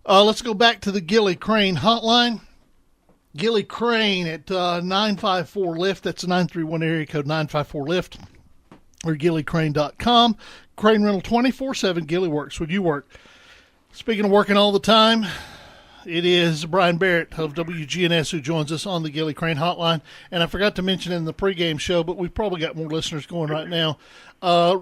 Let's go back to the Gilly Crane hotline. Gilly Crane at 954-LIFT. That's a 931 area code 954-LIFT or gillycrane.com. Crane rental 24/7. Gilly works when you work. Speaking of working all the time, it is Bryan Barrett of WGNS who joins us on the Gilly Crane hotline. And I forgot to mention in the pregame show, but we've probably got more listeners going right now. Our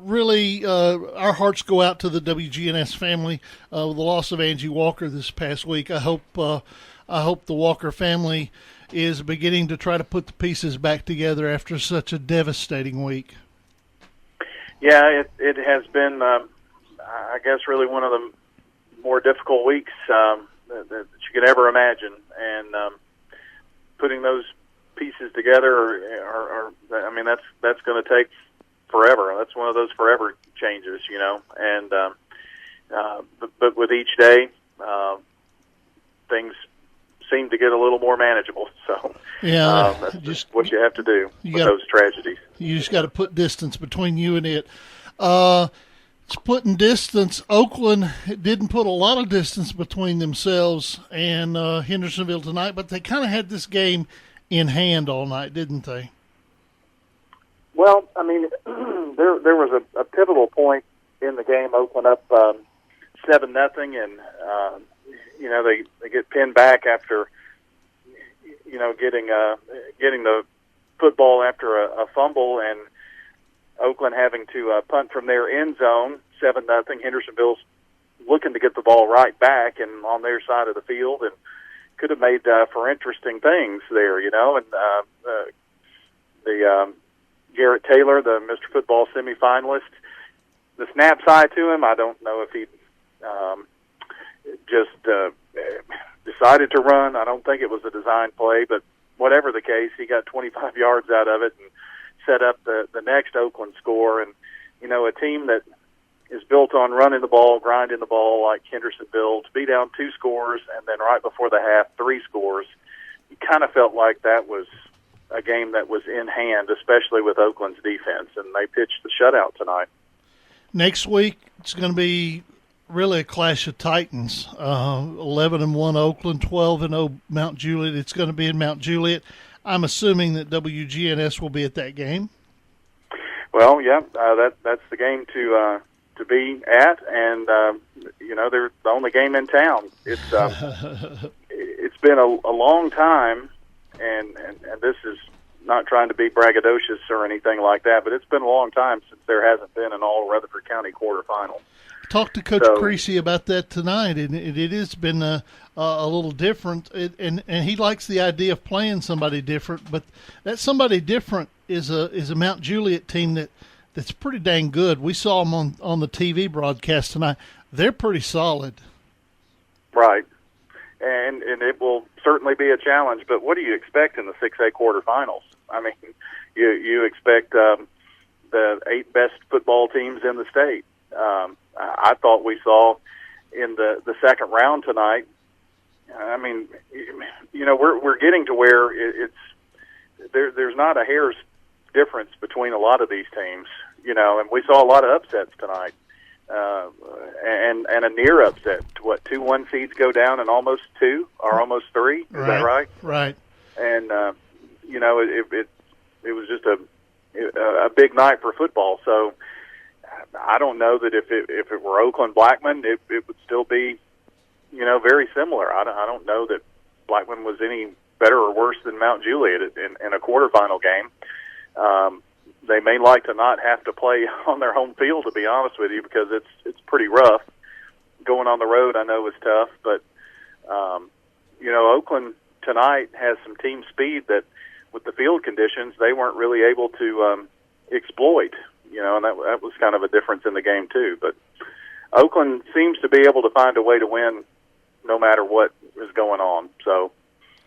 hearts go out to the WGNS family with the loss of Angie Walker this past week. I hope the Walker family is beginning to try to put the pieces back together after such a devastating week. Yeah, it has been, I guess, really one of the more difficult weeks that you could ever imagine. And putting those pieces together, that's going to take forever. That's one of those forever changes, you know. And but with each day, things seem to get a little more manageable. So that's just what you have to do with those tragedies. You just got to put distance between you and it. It's putting distance. Oakland didn't put a lot of distance between themselves and Hendersonville tonight, but they kind of had this game in hand all night, didn't they? Well, I mean, there was a pivotal point in the game. Oakland up 7-0, and they get pinned back after getting the football after a fumble, and Oakland having to punt from their end zone, 7-0. Hendersonville's looking to get the ball right back and on their side of the field, and could have made for interesting things there, you know. And the Garrett Taylor, the Mr. Football semifinalist, the snap's eye to him. I don't know if he just decided to run. I don't think it was a design play, but whatever the case, he got 25 yards out of it and set up the next Oakland score. And, you know, a team that is built on running the ball, grinding the ball like Hendersonville, to be down 2 scores and then right before the half 3 scores, you kind of felt like that was a game that was in hand, especially with Oakland's defense, and they pitched the shutout tonight. Next week, it's going to be really a clash of titans. 11-1 Oakland, 12-0 Mount Juliet. It's going to be in Mount Juliet. I'm assuming that WGNS will be at that game. Well, yeah, that's the game to be at, and they're the only game in town. It's it's been a long time, and this is not trying to be braggadocious or anything like that, but it's been a long time since there hasn't been an all Rutherford County quarterfinal. Talked to Coach Creasy about that tonight, and it has been a little different, and he likes the idea of playing somebody different, but that somebody different is a Mount Juliet team that's pretty dang good. We saw them on the TV broadcast tonight. They're pretty solid. Right. And it will certainly be a challenge, but what do you expect in the 6A quarterfinals? I mean, you expect the 8 best football teams in the state. I thought we saw in the second round tonight. I mean, we're getting to where there's not a hair's difference between a lot of these teams, and we saw a lot of upsets tonight, and a near upset. 2-1 seeds go down and almost 2 or almost 3. Is that right? Right. And it was just a big night for football. So I don't know that if it were Oakland Blackman, it would still be, very similar. I don't know that Blackman was any better or worse than Mount Juliet in a quarterfinal game. They may like to not have to play on their home field, to be honest with you, because it's pretty rough. Going on the road, I know, is tough, but Oakland tonight has some team speed that, with the field conditions, they weren't really able to exploit. And that was kind of a difference in the game too. But Oakland seems to be able to find a way to win no matter what is going on. So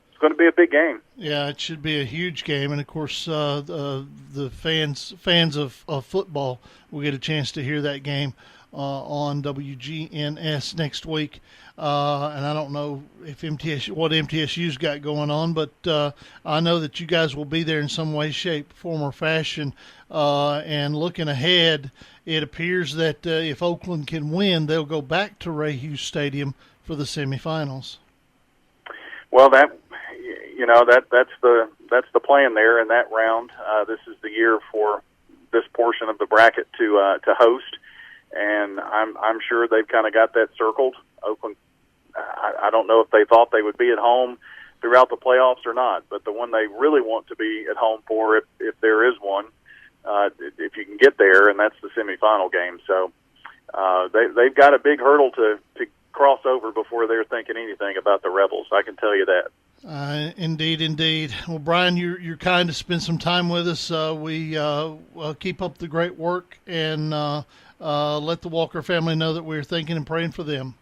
it's going to be a big game. Yeah, it should be a huge game, and of course, the fans of football will get a chance to hear that game on WGNS next week. And I don't know if what MTSU's got going on, but I know that you guys will be there in some way, shape, form, or fashion. And looking ahead, it appears that if Oakland can win, they'll go back to Ray Hughes Stadium for the semifinals. Well, that's the plan there in that round. This is the year for this portion of the bracket to host, and I'm sure they've kind of got that circled. Oakland, I don't know if they thought they would be at home throughout the playoffs or not, but the one they really want to be at home for, if there is one, if you can get there, and that's the semifinal game. So they've got a big hurdle to cross over before they're thinking anything about the Rebels. I can tell you that. Indeed. Well, Bryan, you're kind to spend some time with us. We keep up the great work, and let the Walker family know that we're thinking and praying for them.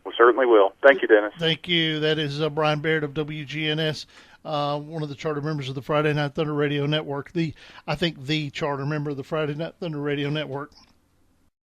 We certainly will. Thank you, Dennis. Thank you. That is Bryan Barrett of WGNS, one of the charter members of the Friday Night Thunder Radio Network. I think the charter member of the Friday Night Thunder Radio Network.